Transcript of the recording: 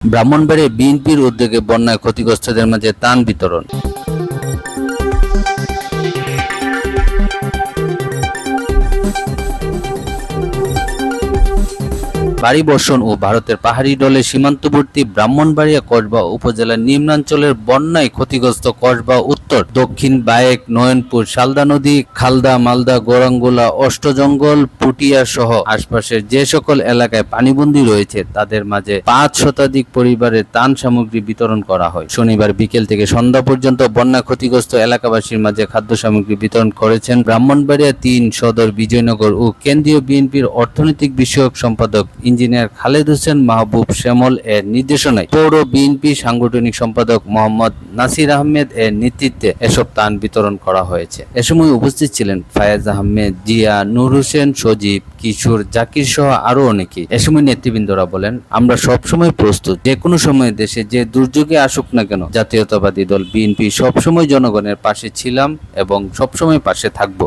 ব্রাহ্মণবাড়িয়ায় বিএনপির উদ্যোগে বন্যায় ক্ষতিগ্রস্তদের মাঝে ত্রাণ বিতরণ। ভারী বর্ষণ ও ভারতের পাহাড়ি ঢলে সীমান্তবর্তী ব্রাহ্মণবাড়িয়া কসবা উপজেলার নিম্নাঞ্চলের বন্যায় ক্ষতিগ্রস্ত কসবা উত্তর, দক্ষিণ, বায়েক, নয়নপুর, শালদা নদী, খালদা, মালদা, গোরাঙ্গুলা, অষ্টজঙ্গল, পুটিয়া সহ আশপাশের যে সকল এলাকায় পানিবন্দী রয়েছে তাদের মাঝে ৫ শতাধিক পরিবারের ত্রাণ সামগ্রী বিতরণ করা হয়। শনিবার বিকেল থেকে সন্ধ্যা পর্যন্ত বন্যা ক্ষতিগ্রস্ত এলাকাবাসীর মাঝে খাদ্য সামগ্রী বিতরণ করেছেন ব্রাহ্মণবাড়িয়া ৩ সদর বিজয়নগর ও কেন্দ্রীয় বিএনপির অর্থনৈতিক বিষয়ক সম্পাদক ইঞ্জিনিয়ার খালেদ হোসেন মাহবুব শ্যামল এর নির্দেশনায় পৌর বিএনপি সাংগঠনিক সম্পাদক মোহাম্মদ নাসির আহমেদ এর নেতৃত্বে এসব ত্রাণ বিতরণ করা হয়েছে। এ সময় উপস্থিত ছিলেন ফায়াজ আহমেদ, জিয়া, নূর হোসেন, সজীব, কিশোর, জাকির সহ আরো অনেকেই। এ সময় নেতৃবৃন্দরা বলেন, আমরা সবসময় প্রস্তুত, যে কোনো সময় দেশে যে দুর্যোগে আসুক না কেন জাতীয়তাবাদী দল বিএনপি সবসময় জনগণের পাশে ছিলাম এবং সবসময় পাশে থাকবো।